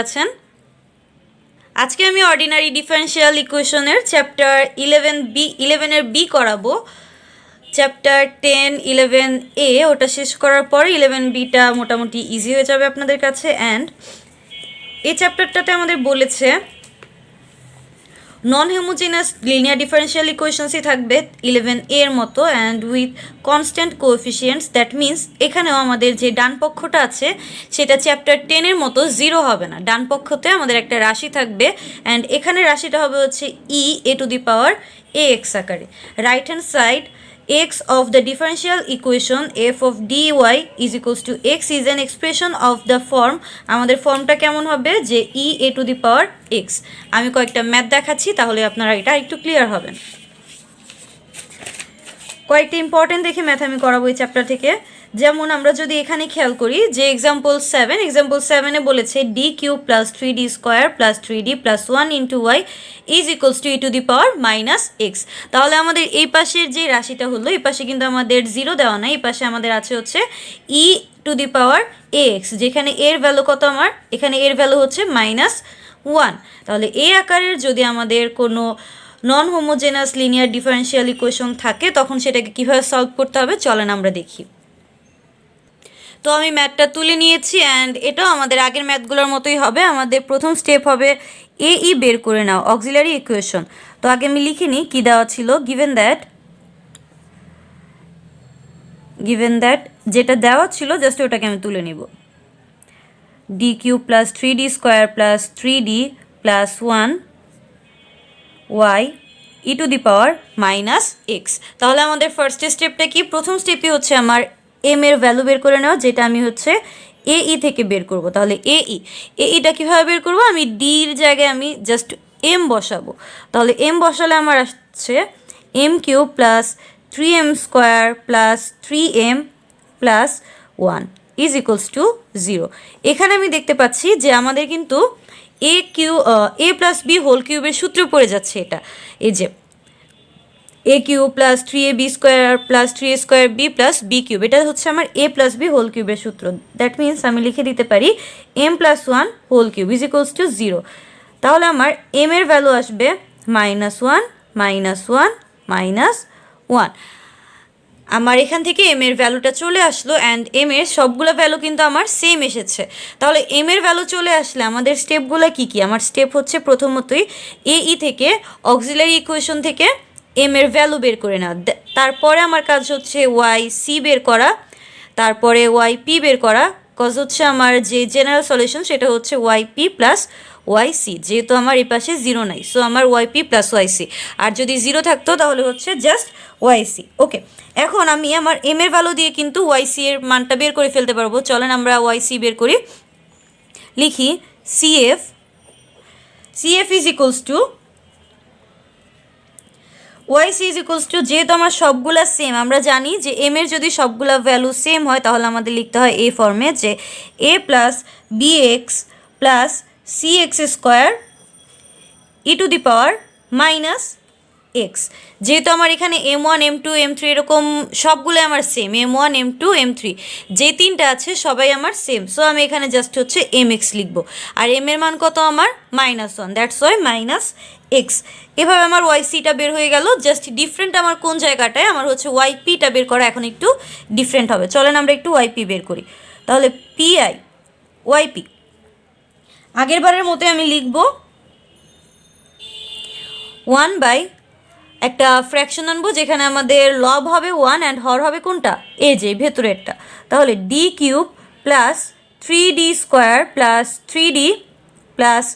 আছেন। আজকে আমি অর্ডিনারি ডিফারেনশিয়াল ইকুয়েশনের চ্যাপ্টার 11 এর বি করাবো। চ্যাপ্টার 10, 11A ওটা শেষ করার পর 11Bটা মোটামুটি ইজি হয়ে যাবে আপনাদের কাছে। অ্যান্ড এই চ্যাপ্টারটাতে আমাদের বলেছে নন হোমোজেনাস লিনিয়ার ডিফারেনশিয়াল ইকুয়েশনসই থাকবে 11A এর মতো and with constant coefficients. That means এখানেও আমাদের যে ডান পক্ষটা আছে সেটা চ্যাপ্টার 10-এর মতো 0 হবে না, ডান পক্ষতে আমাদের একটা রাশি থাকবে অ্যান্ড এখানে রাশিটা হবে হচ্ছে e⁴ আকারে। Right hand side x of the differential equation f of dy is equals to x is an expression of the form, আমাদের ফর্মটা কেমন হবে যে e⁴x। আমি কয়েকটা ম্যাথ দেখাচ্ছি তাহলে আপনারা এটা একটু ক্লিয়ার হবেন। কয়েকটা ইম্পর্টেন্ট দেখে ম্যাথ আমি করাবো এই চ্যাপ্টার থেকে। যেমন আমরা যদি এখানে খেয়াল করি যে এক্সাম্পল 7-এ বলেছে d³ + 3d² + 3d + 1 * y is equals to e⁻⁻x। তাহলে আমাদের এই পাশের যে রাশিটা হলো এই পাশে কিন্তু আমাদের 0 দেওয়া নাই, এই পাশে আমাদের আছে হচ্ছে e⁻ax, যেখানে এর ভ্যালু কত আমার এখানে এর ভ্যালু হচ্ছে -1। তাহলে এই আকারের যদি আমাদের কোনো নন হোমোজেনাস লিনিয়ার ডিফারেনশিয়াল ইকুয়েশন থাকে তখন সেটাকে কীভাবে সলভ করতে হবে চলেন আমরা দেখি। তো আমি ম্যাথটা তুলে নিয়েছি অ্যান্ড এটাও আমাদের আগের ম্যাথগুলোর মতোই হবে। আমাদের প্রথম স্টেপ হবে AE বের করে নাও, অক্সিলারি ইকুয়েশন। তো আগে আমি লিখে নিই কী দেওয়া ছিল। গিভেন দ্যাট যেটা দেওয়া ছিল জাস্ট ওটাকে আমি তুলে নিব। d³ + 3d² + 3d + 1 y e⁻⁻x। তাহলে আমাদের ফার্স্ট স্টেপটা কি? প্রথম স্টেপই হচ্ছে আমার এম এর ভ্যালু বের করে নেওয়া, যেটা আমি হচ্ছে AE থেকে বের করব। তাহলে AEটা কীভাবে বের করব? আমি ডির জায়গায় আমি জাস্ট এম বসাবো। তাহলে এম বসালে আমার আসছে m³ + 3m² + 3m + 1 is equals to 0। এখানে আমি দেখতে পাচ্ছি যে আমাদের কিন্তু a + b হোল কিউবের সূত্র পড়ে যাচ্ছে। এটা এই যে a³ + 3ab² + 3a² b + b³ এটা হচ্ছে আমার a + b হোল কিউবের সূত্র। দ্যাট মিনস আমি লিখে দিতে পারি m + 1 whole cube is equals to 0। তাহলে আমার m এর ভ্যালু আসবে -1 -1 -1। আমার এখান থেকে এম এর ভ্যালুটা চলে আসলো অ্যান্ড এম এর সবগুলো ভ্যালু কিন্তু আমার সেম এসেছে। তাহলে এম এর ভ্যালু চলে আসলে আমাদের স্টেপগুলো কি কি? আমার স্টেপ হচ্ছে প্রথমতই AE থেকে অক্সিলারি ইকুয়েশন থেকে এম এর ভ্যালু বের করে নেওয়া। তারপরে আমার কাজ হচ্ছে YC বের করা, তারপরে YP বের করা, কজ হচ্ছে আমার যে জেনারেল সলিউশন সেটা হচ্ছে YP + YC, যেহেতু আমার এই পাশে 0 নাই সো আমার YP + YC, আর যদি 0 থাকতো তাহলে হচ্ছে জাস্ট YC। ওকে, এখন আমি আমার এম এর ভ্যালু দিয়ে কিন্তু YC এর মানটা বের করে ফেলতে পারবো। চলেন আমরা YC বের করি। লিখি CF is equals two YC is equals two, যেহেতু আমার সবগুলা সেম, আমরা জানি যে এম এর যদি সবগুলা ভ্যালু সেম হয় তাহলে আমাদের লিখতে হয় এই ফর্মে যে a + bx + cx² e⁻⁻x। যেহেতু আমার এখানে m1 m2 m3 এরকম সবগুলো আমার সেম, m1 m2 m3 যে তিনটা আছে সবাই আমার সেম, সো আমি এখানে জাস্ট হচ্ছে mx লিখব। আর m এর মান কত আমার -1, দ্যাটস ওয়াই -x। এভাবে আমার YCটা বের হয়ে গেল। জাস্ট ডিফারেন্ট আমার কোন জায়গাটায় আমার হচ্ছে YPটা বের করা এখন একটু ডিফারেন্ট হবে। চলেন আমরা একটু YP বের করি। তাহলে YP আগের বারের মতো আমি লিখব 1/, একটা ফ্র্যাকশন আনবো যেখানে আমাদের লব হবে 1 অ্যান্ড হর হবে কোনটা? এই যে ভেতরেরটা। তাহলে d³ + 3d² + 3d +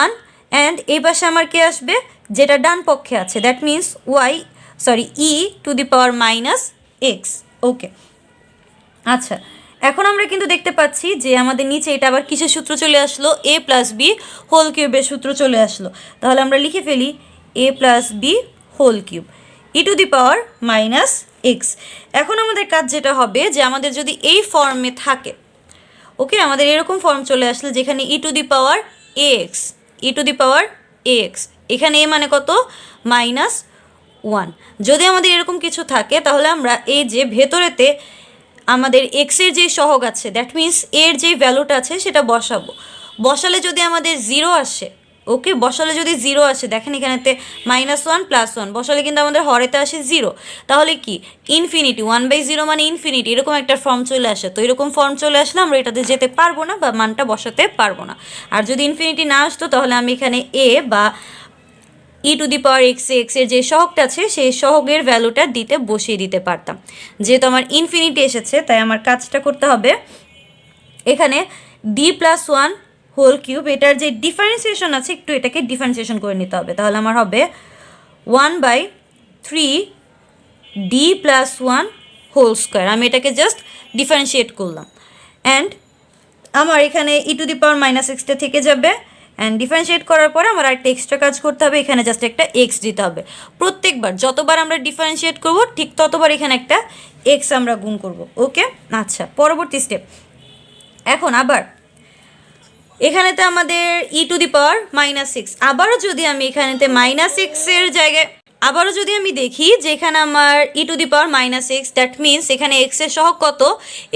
1 অ্যান্ড এই পাশে আমার কে আসবে? যেটা ডান পক্ষে আছে, দ্যাট মিনস e⁻⁻x। ওকে, আচ্ছা, এখন আমরা কিন্তু দেখতে পাচ্ছি যে আমাদের নিচে এটা আবার কিসের সূত্র চলে আসলো? a + b হোল কিউবের সূত্র চলে আসলো। তাহলে আমরা লিখে ফেলি a + b whole cube e⁻⁻x। এখন আমাদের কাজ যেটা হবে যে আমাদের যদি এই ফর্মে থাকে, ওকে, আমাদের এরকম ফর্ম চলে আসলে যেখানে e⁻ax, এখানে a মানে কত? -1। যদি আমাদের এরকম কিছু থাকে তাহলে আমরা এই যে ভেতরেতে আমাদের এক্সের যে সহগ আছে দ্যাট মিনস এর যে ভ্যালুটা আছে সেটা বসাবো। বসালে যদি আমাদের 0 আসে, ওকে, বসালে যদি 0 আসে, দেখেন এখানেতে -1 +1 বসালে কিন্তু আমাদের হরেতে আসে 0, তাহলে কি ইনফিনিটি 1/0 মানে ইনফিনিটি এরকম একটা ফর্ম চলে আসে। তো এরকম ফর্ম চলে আসলে আমরা এটাতে যেতে পারবো না বা মানটা বসাতে পারবো না। আর যদি ইনফিনিটি না আসতো তাহলে আমি এখানে এ বা e⁻x এর যে সহগটা আছে সেই সহগের ভ্যালুটা দিতে বসিয়ে দিতে পারতাম। যেহেতু আমার ইনফিনিটি এসেছে তাই আমার কাজটা করতে হবে এখানে d+1 হোল কিউব, এটার যে ডিফারেন্সিয়েশন আছে একটু এটাকে ডিফারেন্সিয়েশন করে নিতে হবে। তাহলে আমার হবে 1/3 d+1 হোল স্কোয়ার। আমি এটাকে জাস্ট ডিফারেন্সিয়েট করলাম অ্যান্ড আমার এখানে e⁻−x থেকে যাবে অ্যান্ড ডিফারেন্সিয়েট করার পরে আমার একটা এক্সট্রা কাজ করতে হবে, এখানে জাস্ট একটা এক্স দিতে হবে। প্রত্যেকবার যতবার আমরা ডিফারেন্সিয়েট করব ঠিক ততবার এখানে একটা এক্স আমরা গুণ করব। ওকে, আচ্ছা, পরবর্তী স্টেপ। এখন আবার এখানেতে আমাদের e⁻−x, আবারও যদি আমি এখানেতে -x এর জায়গায় আবারও যদি আমি দেখি যে এখানে আমার e⁻−x, দ্যাট মিনস এখানে x এর সহগ কত,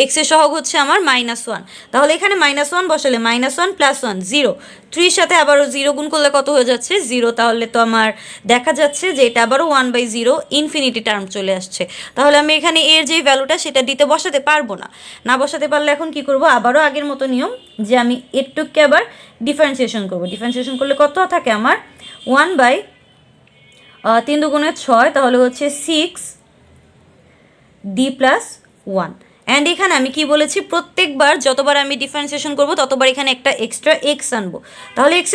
x এর সহগ হচ্ছে আমার -1, তাহলে এখানে -1 বসালে -1 + 1 0, 3 সাথে আবারও 0 গুণ করলে কত হয়ে যাচ্ছে 0, তাহলে তো আমার দেখা যাচ্ছে যে এটা আবারও 1/0 ইনফিনিটি টার্ম চলে আসছে। তাহলে আমি এখানে এর যে ভ্যালুটা সেটা দিতে বসাতে পারবো না। না বসাতে পারলে এখন কি করব, আবারও আগের মতো নিয়ম যে আমি এরটুককে আবার ডিফারেন্সিয়েশন করব। ডিফারেন্সিয়েশন করলে কত থাকে আমার 1/3 × 6, তাহলে হচ্ছে 6d+1। অ্যান্ড এখানে আমি কি বলেছি, প্রত্যেকবার যতবার আমি ডিফারেন্সিয়েশন করব ততবার এখানে একটা এক্সট্রা এক্স আনবো, তাহলে x²,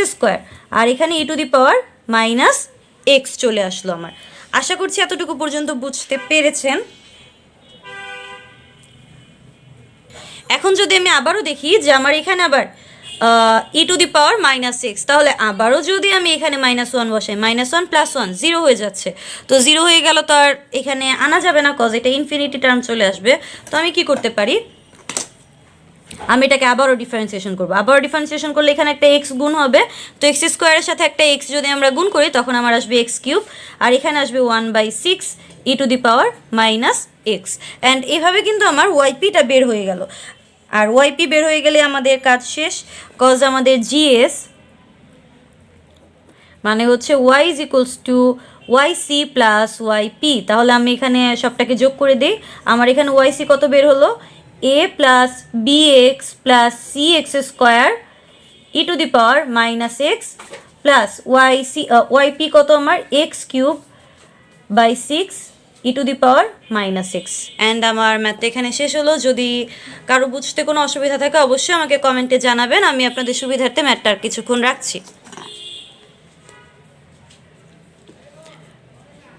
আর এখানে e⁻−x চলে আসলো আমার। আশা করছি এতটুকু পর্যন্ত বুঝতে পেরেছেন। এখন যদি আমি আবারও দেখি যে আমার এখানে আবার e⁻−x, তাহলে আবারও যদি আমি এখানে -1 বসাই, -1 + 1 0 হয়ে যাচ্ছে। তো 0 হয়ে গেল তো আর এখানে আনা যাবে না, কজ এটা ইনফিনিটি টার্ম চলে আসবে। তো আমি কি করতে পারি, আমি এটাকে আবারও ডিফারেন্সিয়েশন করবো। আবারও ডিফারেন্সিয়েশন করলে এখানে একটা এক্স গুণ হবে, তো x² এর সাথে একটা এক্স যদি আমরা গুণ করি তখন আমার আসবে x³ আর এখানে আসবে 1/6 e⁻−x। অ্যান্ড এভাবে কিন্তু আমার ওয়াইপিটা বের হয়ে গেল। আর ওয়াইপি বের হয়ে গেলে আমাদের কাজ শেষ, কজ আমাদের জিএস মানে হচ্ছে y = yc + yp। তাহলে আমি এখানে সবটাকে যোগ করে দিই, আমার এখানে yc কত বের হলো, a + bx + cx² e⁻−x plus yp কত আমার x³/6 e⁻−x। অ্যান্ড আমার ম্যাথটা এখানে শেষ হলো। যদি কারো বুঝতে কোনো অসুবিধা থাকে অবশ্যই আমাকে কমেন্টে জানাবেন, আমি আপনাদের সুবিধার্থে ম্যাথটা আর কিছুক্ষণ রাখছি।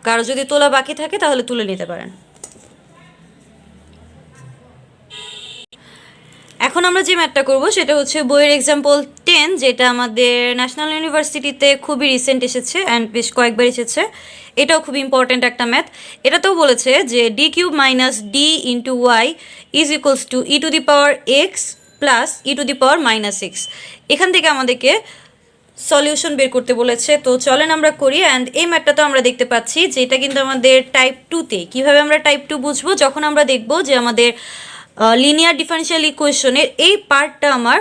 কারো যদি তোলা বাকি থাকে তাহলে তুলে নিতে পারেন। এখন আমরা যে ম্যাথটা করব সেটা হচ্ছে বইয়ের এক্সাম্পল 10, যেটা আমাদের ন্যাশনাল ইউনিভার্সিটিতে খুবই রিসেন্ট এসেছে অ্যান্ড বেশ কয়েকবার এসেছে। এটাও খুব ইম্পর্ট্যান্ট একটা ম্যাথ। এটাতেও বলেছে যে d³ - d × y = e⁻x + e⁻−x। এখান থেকে আমাদেরকে সলিউশন বের করতে বলেছে। তো চলেন আমরা করি। অ্যান্ড এই ম্যাথটা তো আমরা দেখতে পাচ্ছি যে এটা কিন্তু আমাদের টাইপ 2তে। কীভাবে আমরা টাইপ 2 বুঝবো, যখন আমরা দেখব যে আমাদের লিনিয়ার ডিফারেনশিয়াল ইকুয়েশনের এই পার্টটা আমার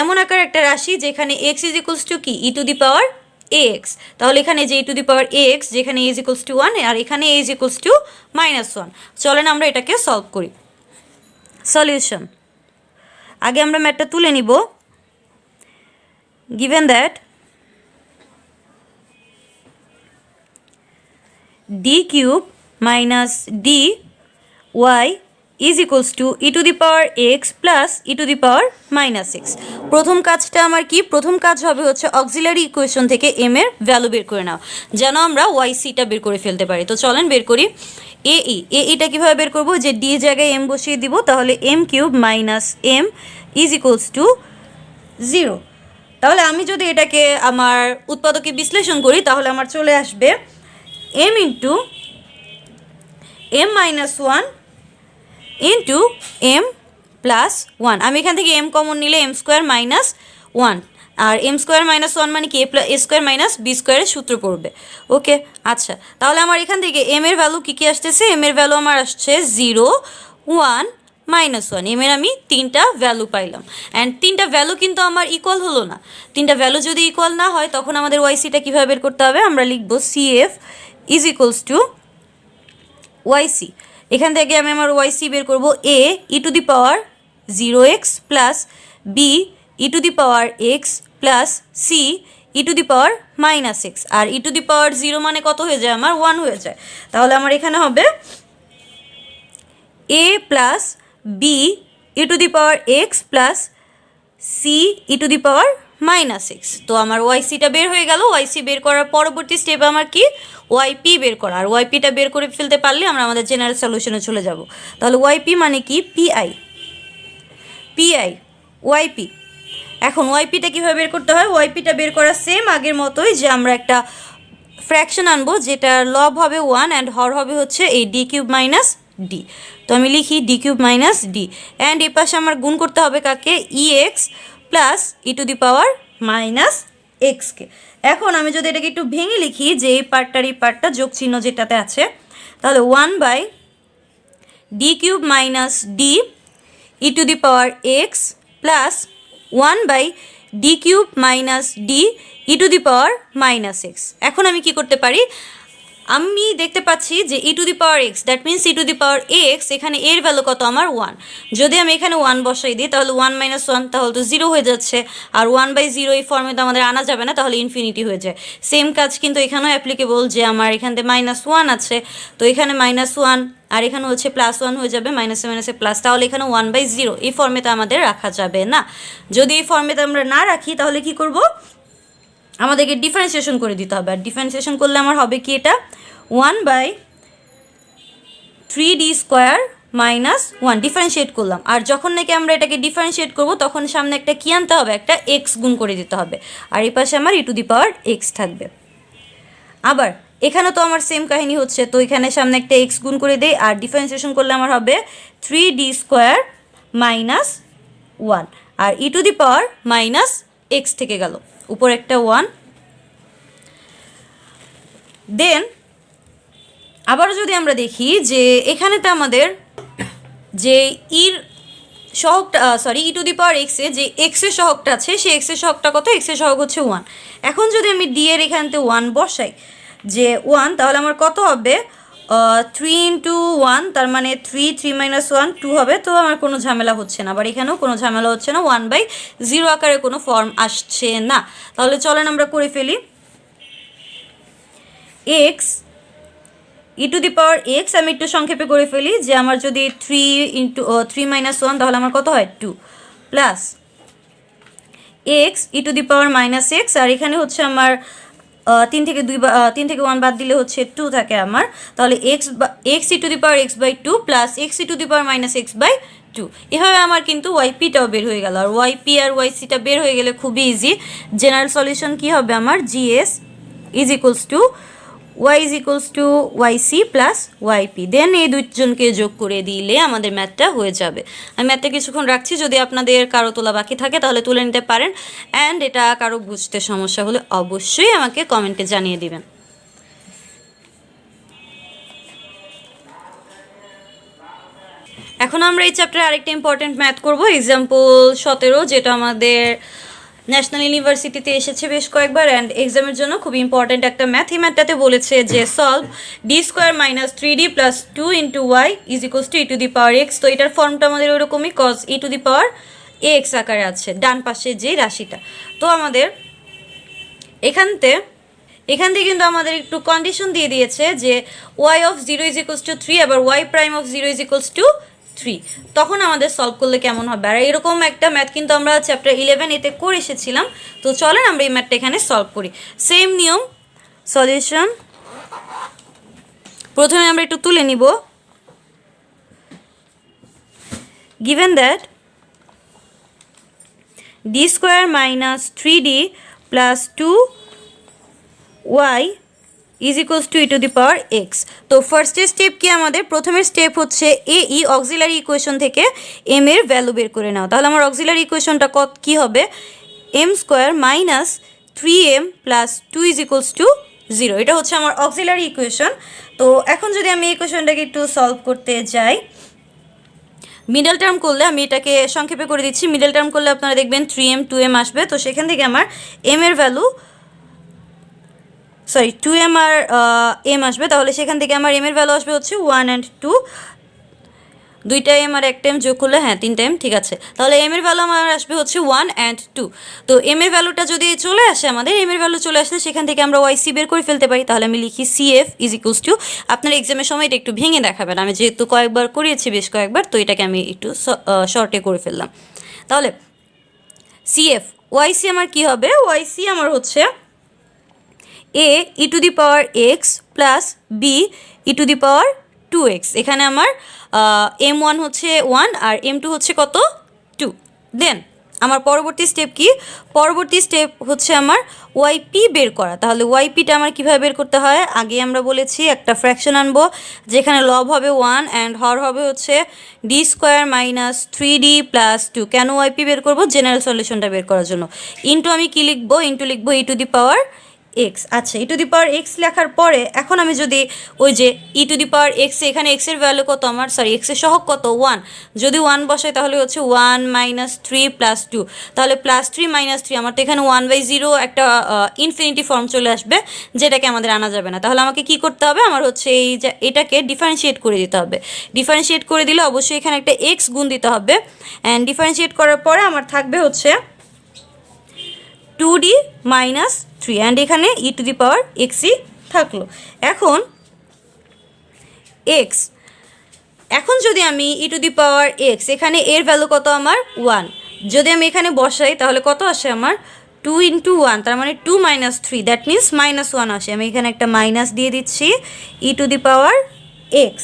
এমন আকার একটা রাশি যেখানে x = কি e⁻ax, তাহলে এখানে যে e⁻ax যেখানে a = 1 আর এখানে a = -1। চলেন আমরা এটাকে সলভ করি। সলিউশন, আগে আমরা ম্যাথটা তুলে নিব। given that d³ - dy e⁻x + e⁻−x। প্রথম কাজটা আমার কি, প্রথম কাজ হবে হচ্ছে অক্সিলারি ইকুয়েশন থেকে m এর ভ্যালু বের করে নাও, যেন আমরা yc-টা বের করে ফেলতে পারি। তো চলেন বের করি। ae-টা কীভাবে বের করবো, যে d জায়গায় m বসিয়ে দিব, তাহলে m³ - m = 0। তাহলে আমি যদি এটাকে আমার উৎপাদকে বিশ্লেষণ করি তাহলে আমার চলে আসবে m × m-1 × m + 1। আমি এখান থেকে m কমন নিলে m² - 1, আর m² - 1 মানে কি a² - b² এর সূত্র পড়বে। ওকে, আচ্ছা, তাহলে আমার এখান থেকে m এর ভ্যালু কী কী আসতেছে, m এর ভ্যালু আমার আসছে 0, 1, -1। এম এর আমি 3টা ভ্যালু পাইলাম, অ্যান্ড 3টা ভ্যালু কিন্তু আমার ইকুয়াল হলো না। 3টা ভ্যালু যদি ইকুয়াল না হয় তখন আমাদের ওয়াইসিটা কীভাবে বের করতে হবে? আমরা লিখব CF is equals to YC. এখান থেকে আমি আমার ওয়াইসি বের করব A e⁻0x plus B e⁻x plus C e⁻−x, আর e⁻0 মানে কত হয়ে যায়? আমার 1 হয়ে যায়। তাহলে আমার এখানে হবে A plus B e⁻x plus C e⁻−x। তো আমার ওয়াইসিটা বের হয়ে গেল। ওয়াইসি বের করার পরবর্তী স্টেপ আমার কি? ওয়াইপি বের করা। আর ওয়াইপিটা বের করে ফেলতে পারলে আমরা আমাদের জেনারেল সলিউশনে চলে যাব। তাহলে ওয়াইপি মানে কি? PI YP. এখন ওয়াইপিটা কীভাবে বের করতে হয়? ওয়াইপিটা বের করা সেম আগের মতোই, যে আমরা একটা ফ্র্যাকশন আনবো যেটার লব হবে 1 অ্যান্ড হর হবে হচ্ছে এই d³ - d। তো আমি লিখি d³ - d, অ্যান্ড এই পাশে আমার গুণ করতে হবে কাকে? ex প্লাস e⁻−x কে। এখন আমি যদি এটাকে একটু ভেঙে লিখি, যে এই পার্টটা যোগ চিহ্ন যেটাতে আছে, তাহলে 1/d³ - d e⁻x plus 1/d³ - d e⁻−x। এখন আমি কি করতে পারি? আমি দেখতে পাচ্ছি যে e⁻x, দ্যাট মিনস e⁻x, এখানে এর ভ্যালু কত? আমার 1। যদি আমি এখানে 1 বসাই দিই তাহলে 1 - 1 তাহলে তো 0 হয়ে যাচ্ছে, আর 1/0 এই ফর্মে তো আমাদের আনা যাবে না, তাহলে ইনফিনিটি হয়ে যায়। সেম কাজ কিন্তু এখানেও অ্যাপ্লিকেবল, যে আমার এখান থেকে -1 আছে, তো এখানে -1 আর এখানে হচ্ছে +1 হয়ে যাবে, মাইনাসে মাইনাসে প্লাস, তাহলে এখানে 1/0 এই ফর্মেতে আমাদের রাখা যাবে না। যদি এই ফর্মেতে আমরা না রাখি তাহলে কি করব? আমাদেরকে ডিফারেন্সিয়েশন করে দিতে হবে। আর ডিফারেন্সিয়েশন করলে আমার হবে কি? এটা 1/3d² - 1 ডিফারেন্সিয়েট করলাম। আর যখন নাকি আমরা এটাকে ডিফারেন্সিয়েট করব তখন সামনে একটা কি আনতে হবে? একটা x গুণ করে দিতে হবে, আর এই পাশে আমার e⁻x থাকবে। আবার এখানে তো আমার সেম কাহিনী হচ্ছে, তো এখানে সামনে একটা x গুণ করে দেই, আর ডিফারেন্সিয়েশন করলে আমার হবে 3d² - 1, আর e⁻−x থেকে গেল, উপর একটা 1। দেন আবারও যদি আমরা দেখি যে এখানেতে আমাদের যে ইর সহগটা e⁻x এ যে x এর সহগটা আছে, সেই x এর সহগটা কত? x এর সহগ হচ্ছে 1। এখন যদি আমি d এর এখানতে 1 বসাই, যে 1, তাহলে আমার কত হবে? 3 × 1, তার মানে 3 - 1 2 হবে। তো আমার কোনো ঝামেলা হচ্ছে না, আবার এখানেও কোনো ঝামেলা হচ্ছে না, 1/0 আকারে কোনো ফর্ম আসছে না। তাহলে চলেন আমরা করে ফেলি। x e⁻x আমি একটু সংক্ষেপে করে ফেলি, যে আমার যদি 3 - 1 তাহলে আমার কত হয়? 2 প্লাস x e⁻−x, আর এখানে হচ্ছে আমার 3 থেকে 1 বাদ দিলে হচ্ছে 2 থাকে আমার, তাহলে x e⁻x/2 plus x e⁻−x/2। এভাবে আমার কিন্তু ওয়াইপিটাও বের হয়ে গেল। আর ওয়াইপি আর ওয়াইসিটা বের হয়ে গেলে খুবই ইজি। জেনারেল সলিউশন কি হবে? আমার GS is equals two y is equals two YC plus YP। দেন এই দুইজনকে যোগ করে দিলে আমাদের ম্যাথটা হয়ে যাবে। আমি ম্যাথটা কিছুক্ষণ রাখছি, যদি আপনাদের কারো তোলা বাকি থাকে তাহলে তুলে নিতে পারেন, অ্যান্ড এটা কারো বুঝতে সমস্যা হলে অবশ্যই আমাকে কমেন্টে জানিয়ে দিবেন। এখন আমরা এই চ্যাপ্টারে আরেকটা ইম্পর্টেন্ট ম্যাথ করব, এক্সাম্পল 17, যেটা আমাদের ন্যাশনাল ইউনিভার্সিটিতে এসেছে বেশ কয়েকবার, অ্যান্ড এক্সামের জন্য খুব ইম্পর্টেন্ট একটা ম্যাথ। এই ম্যাথটাতে বলেছে যে solve d² - 3d + 2 × y is equals two e⁻x। তো এটার ফর্মটা আমাদের ওরকমই, cos e⁻x আকারে আছে ডান পাশে যে রাশিটা। তো আমাদের এখান থেকে কিন্তু আমাদের একটু কন্ডিশন দিয়ে দিয়েছে যে y(0) ইজ ইকুয়ালস টু 3, আবার y'(0) ইজ ইকুয়ালস টু 3। তখন আমাদের সলভ করলে কেমন হবে? আর এরকম একটা ম্যাথ কিন্তু আমরা চ্যাপ্টার 11 এতে করে এসেছিলাম। তো চলেন আমরা এই ম্যাথটা এখানে সলভ করি। সেম নিয়ম, সলিউশন। প্রথমে আমরা একটু তুলে নিব। Given that d² - 3d plus 2y is equals two e⁻x। তো ফার্স্টের স্টেপ কি আমাদের? প্রথমের স্টেপ হচ্ছে AE অক্সিলারি ইকুয়েশন থেকে m এর ভ্যালু বের করে নাও। তাহলে আমার অক্সিলারি ইকুয়েশনটা কী হবে? m² - 3m plus 2 is equals to 0। এটা হচ্ছে আমার অক্সিলারি ইকুয়েশন। তো এখন যদি আমি এই ইকুয়েশনটাকে একটু সলভ করতে যাই, মিডল টার্ম করলে আমি এটাকে সংক্ষেপে করে দিচ্ছি, মিডল টার্ম করলে আপনারা দেখবেন 3m 2m আসবে। তো সেখান থেকে আমার m এর ভ্যালু 2m আর m আসবে, তাহলে সেখান থেকে আমার m এর ভ্যালু আসবে হচ্ছে 1 and 2, 2টা m আর একটা m যোগ করলে 3টা m, ঠিক আছে। তাহলে m এর ভ্যালু আমার আসবে হচ্ছে 1 and 2। তো m এর ভ্যালুটা যদি চলে আসে, আমাদের m এর ভ্যালু চলে আসলে সেখান থেকে আমরা yc বের করে ফেলতে পারি। তাহলে আমি লিখি cf ইজ ইকুয়ালস টু, আপনার এক্সামের সময় এটা একটু ভেঙে দেখাবেন, আমি যেহেতু কয়েকবার করিয়েছি বেশ কয়েকবার, তো এটাকে আমি একটু শর্টে করে ফেললাম। তাহলে cf yc আমার কি হবে, yc আমার হচ্ছে a e to the power x plus b e to the power 2x। এখানে আমার m1 হচ্ছে 1 আর m2 হচ্ছে কত 2। দেন আমার পরবর্তী স্টেপ কি, পরবর্তী স্টেপ হচ্ছে আমার yp বের করা। তাহলে ypটা আমার কীভাবে বের করতে হয়, আগে আমরা বলেছি একটা ফ্র্যাকশন আনবো যেখানে লব হবে 1 অ্যান্ড হর হবে হচ্ছে d square minus 3d plus 2। কেন yp বের করবো, জেনারেল সলিউশনটা বের করার জন্য। ইন্টু আমি কি লিখবো, ইন্টু লিখবো e to the power x। আচ্ছা, e to the power x লেখার পরে এখন আমি যদি ওই যে e to the power x, এখানে x এর ভ্যালু কত আমার, x এর সহগ কত 1, যদি 1 বসাই তাহলে হচ্ছে 1 মাইনাস 3 প্লাস 2, তাহলে প্লাস 3 মাইনাস 3, আমার তো এখানে 1/0 একটা ইনফিনিটি ফর্ম চলে আসবে, যেটাকে আমাদের আনা যাবে না। তাহলে আমাকে কি করতে হবে, আমার হচ্ছে এই যে এটাকে ডিফারেন্সিয়েট করে দিতে হবে। ডিফারেন্সিয়েট করে দিলে অবশ্যই এখানে একটা x গুণ দিতে হবে, অ্যান্ড ডিফারেন্সিয়েট করার পরে আমার থাকবে হচ্ছে 2d মাইনাস 3 অ্যান্ড এখানে e টু দি পাওয়ার xই থাকলো। এখন x, এখন যদি আমি e to the power x, এখানে এর ভ্যালু কত আমার 1, যদি আমি এখানে বসাই তাহলে কত আসে আমার 2 ইন্টু 1, তার মানে 2 মাইনাস 3, দ্যাট মিনস মাইনাস 1 আসে। আমি এখানে একটা মাইনাস দিয়ে দিচ্ছি, e to the power x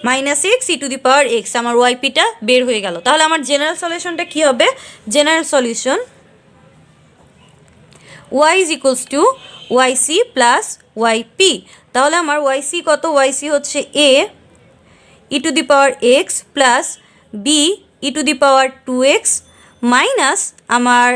minus x e to the power x, আমার ypটা বের হয়ে গেল। তাহলে আমার জেনারেল সলিউশনটা কী হবে, general solution y is equals to yc plus yp। তাহলে আমার yc কত, yc হচ্ছে a e to the power x plus b e to the power 2x minus আমার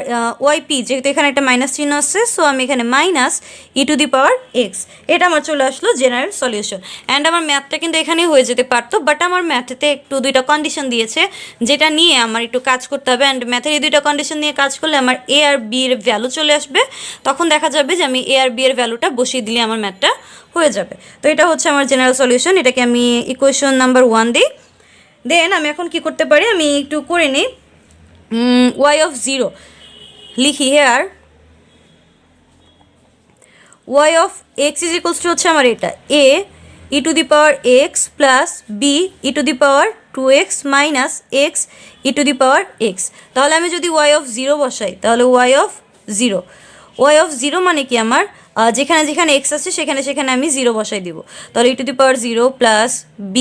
yp, যেহেতু এখানে একটা মাইনাস চিহ্ন আসছে, সো আমি এখানে minus e to the power x। এটা আমার চলে আসলো জেনারেল সলিউশন। অ্যান্ড আমার ম্যাথটা কিন্তু এখানেই হয়ে যেতে পারতো, বাট আমার ম্যাথেতে একটু দুইটা কন্ডিশন দিয়েছে, যেটা নিয়ে আমার একটু কাজ করতে হবে। অ্যান্ড ম্যাথের এই দুইটা কন্ডিশন নিয়ে কাজ করলে আমার a আর b এর ভ্যালু চলে আসবে, তখন দেখা যাবে যে আমি a আর b এর ভ্যালুটা বসিয়ে দিলে আমার ম্যাথটা হয়ে যাবে। তো এটা হচ্ছে আমার জেনারেল সলিউশন, এটাকে আমি ইকুয়েশন নাম্বার 1 দিই। দেন আমি এখন কি করতে পারি, আমি একটু করে নিই, y of 0 লিখি hair, y of x is equals to হচ্ছে আমার এটা a e to the power x plus b e to the power 2x minus x e to the power x। তাহলে আমি যদি y of 0 বসাই তাহলে y of 0 মানে কি আমার যেখানে যেখানে x আছে সেখানে সেখানে আমি 0 বসাই দিব। তাহলে e to the power 0 plus b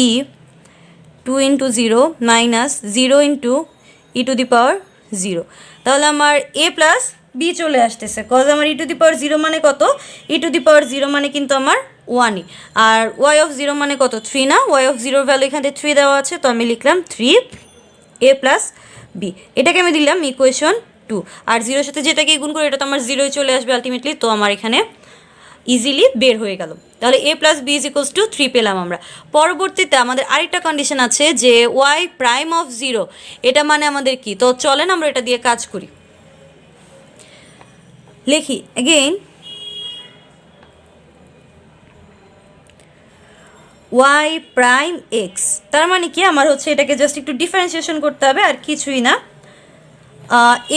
2 into 0 minus 0 into e to the power 0। তাহলে আমার a প্লাস b চলে আসতেছে, কজ আমার e টু দি পাওয়ার 0 মানে কত, e টু দি পাওয়ার 0 মানে কিন্তু আমার 1ই, আর y of 0 মানে কত 3 না, y of 0 ভ্যালু এখানে 3 দেওয়া আছে, তো আমি লিখলাম 3a প্লাস b। এটাকে আমি দিলাম ইকুয়েশন 2, আর 0-র সাথে যেটাকে গুণ করে এটা তো আমার 0ই চলে আসবে আলটিমেটলি, তো আমার এখানে ইজিলি বের হয়ে গেল। তাহলে a plus B is equals to 3 পেলাম আমরা। পরবর্তীতে আমাদের আরেকটা কন্ডিশন আছে যে y প্রাইম অফ 0, এটা মানে আমাদের কি, তো চলেন আমরা এটা দিয়ে কাজ করি। লিখি অ্যাগেইন y প্রাইম x, তার মানে কি আমার হচ্ছে এটাকে জাস্ট একটু ডিফারেন্সিয়েশন করতে হবে আর কিছুই না।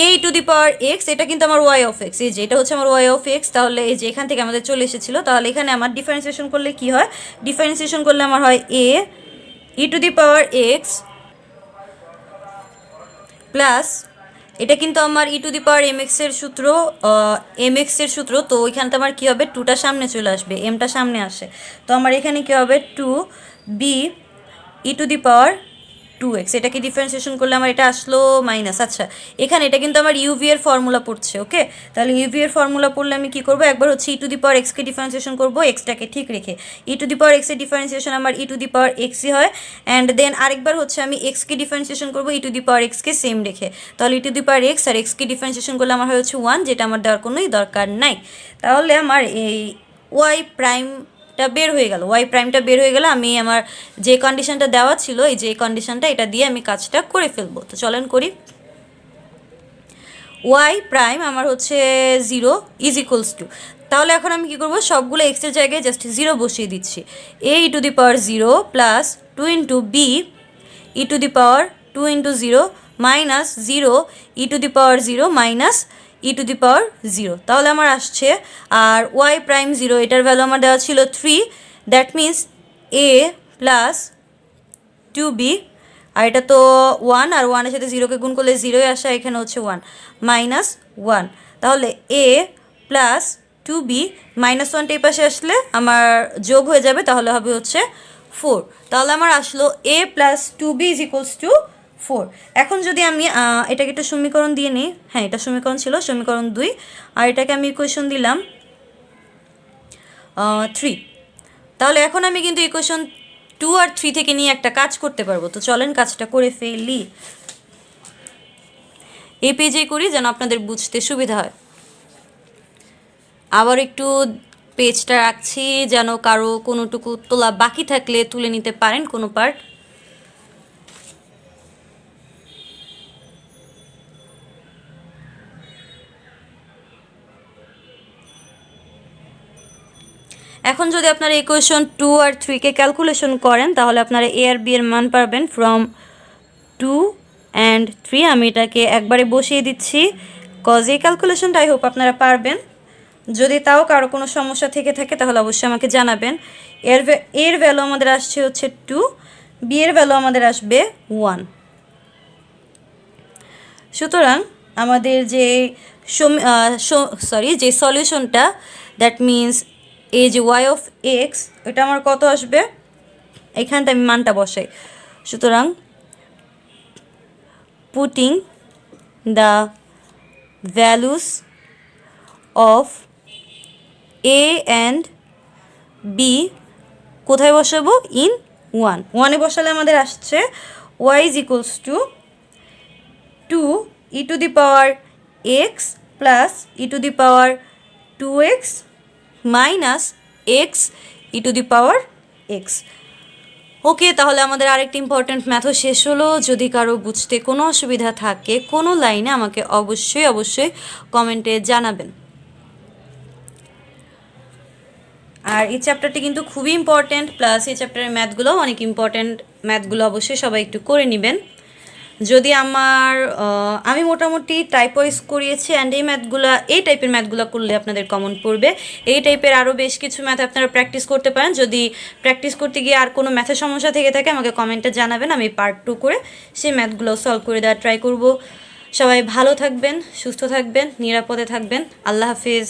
a two the power x, এটা কিন্তু আমার y অফ x, এই যে এটা হচ্ছে আমার y অফ x। তাহলে এই যে এখান থেকে আমাদের চলে এসেছিলো, তাহলে এখানে আমার ডিফারেন্সিয়েশন করলে কি হয়, ডিফারেন্সিয়েশন করলে আমার হয় a e to the power x plus, এটা কিন্তু আমার e to the power mx এর সূত্র, mx এর সূত্র, তো ওইখানটা আমার কী হবে, 2টা সামনে চলে আসবে, mটা সামনে আসে, তো আমার এখানে কী হবে 2b e to the power 2x। এটাকে ডিফারেন্সিয়েশন করলে আমার এটা আসলো মাইনাস। আচ্ছা, এখানে এটা কিন্তু আমার ইউভি এর ফর্মুলা পড়ছে, ওকে। তাহলে ইউভি এর ফর্মুলা পড়লে আমি কী করবো, একবার হচ্ছে ই টু দি পাওয়ার এক্সকে ডিফারেন্সিয়েশন করবো, এক্সটাকে ঠিক রেখে, ই টু দি পাওয়ার এক্সের ডিফারেন্সিয়েশন আমার ই টু দি পাওয়ার এক্সই হয়, অ্যান্ড দেন আরেকবার হচ্ছে আমি এক্সকে ডিফারেন্সিয়েশন করবো ই টু দি পাওয়ার এক্সকে সেম রেখে। তাহলে ই টু দি পাওয়ার এক্স আর এক্সকে ডিফারেন্সিয়েশন করলে আমার হচ্ছে 1, যেটা আমার দেওয়ার কোনোই দরকার নাই। তাহলে আমার এই ওয়াই প্রাইম টা বের হয়ে গেল, ওয়াই প্রাইমটা বের হয়ে গেল। আমি আমার যে কন্ডিশনটা দেওয়া ছিল, এই যে কন্ডিশনটা, এটা দিয়ে আমি কাজটা করে ফেলবো। তো চলেন করি। ওয়াই প্রাইম আমার হচ্ছে 0 ইজ ইকুয়ালস টু, তাহলে এখন আমি কী করবো, সবগুলো এক্সের জায়গায় জাস্ট 0 বসিয়ে দিচ্ছি। A e to the power 0 plus 2 into b e to the power 2 into 0 minus 0 e to the power 0 minus e to the power 0, তাহলে আমার আসছে। আর ওয়াই প্রাইম 0, এটার ভ্যালু আমার দেওয়া ছিল 3, that means a plus 2b, আর এটা তো 1, আর 1 এর সাথে 0কে গুণ করলে 0ই আসা, এখানে হচ্ছে 1 মাইনাস 1, তাহলে a প্লাস 2b মাইনাস 1টা এই পাশে আসলে আমার যোগ হয়ে যাবে, তাহলে হবে হচ্ছে 4। তাহলে আমার আসলো a plus 2b is equals two 4। এখন যদি আমি এটাকে একটা সমীকরণ দিয়ে নিই, হ্যাঁ এটা সমীকরণ ছিল, সমীকরণ 2, আর এটাকে আমি ইকুয়েশন দিলাম 3। তাহলে এখন আমি কিন্তু ইকুয়েশন 2 আর 3 থেকে নিয়ে একটা কাজ করতে পারবো। তো চলেন কাজটা করে ফেলি। এই পেজেই করি যেন আপনাদের বুঝতে সুবিধা হয়। আবার একটু পেজটা রাখছি যেন কারো কোনোটুকু তোলা বাকি থাকলে তুলে নিতে পারেন কোনো পার্ট। এখন যদি আপনারা ইকুয়েশন 2 আর 3কে ক্যালকুলেশন করেন, তাহলে আপনারা এ আর বি এর মান পাবেন ফ্রম 2 অ্যান্ড 3। আমি এটাকে একবারে বসিয়ে দিচ্ছি, কজ এই ক্যালকুলেশনটা আই হোপ আপনারা পারবেন। যদি তাও কারো কোনো সমস্যা থেকে থাকে তাহলে অবশ্যই আমাকে জানাবেন। এর ভ্যালু আমাদের আসছে হচ্ছে 2, বি এর ভ্যালু আমাদের আসবে 1। সুতরাং আমাদের যে যে সলিউশনটা, দ্যাট মিন্স এই যে ওয়াই অফ এক্স, এটা আমার কত আসবে, এখানটা আমি মানটা বসাই। সুতরাং putting the values of a and b কোথায় বসাবো, ইন 1 বসালে আমাদের আসছে y is equals to 2 e to the power x plus e to the power 2x minus x e to the power x. Okay, তাহলে আমাদের আরেকটি important ম্যাথও শেষ হলো। যদি কারো বুঝতে কোনো অসুবিধা থাকে কোনো লাইনে, আমাকে অবশ্যই কমেন্টে জানাবেন। আর এই চ্যাপ্টারটি কিন্তু খুবই ইম্পর্ট্যান্ট, প্লাস এই চ্যাপ্টারের ম্যাথগুলোও অনেক ইম্পর্ট্যান্ট। ম্যাথগুলো অবশ্যই সবাই একটু করে নেবেন। যদি আমি মোটামুটি টাইপ ওয়াইজ করিয়েছি, অ্যান্ড এই টাইপের ম্যাথগুলো করলে আপনাদের কমন পড়বে। এই টাইপের আরও বেশ কিছু ম্যাথ আপনারা প্র্যাকটিস করতে পারেন। যদি প্র্যাকটিস করতে গিয়ে আর কোনো ম্যাথের সমস্যা থেকে থাকে আমাকে কমেন্টে জানাবেন, আমি পার্ট 2 করে সেই ম্যাথগুলো সলভ করে দেওয়ার ট্রাই করব। সবাই ভালো থাকবেন, সুস্থ থাকবেন, নিরাপদে থাকবেন। আল্লাহ হাফিজ।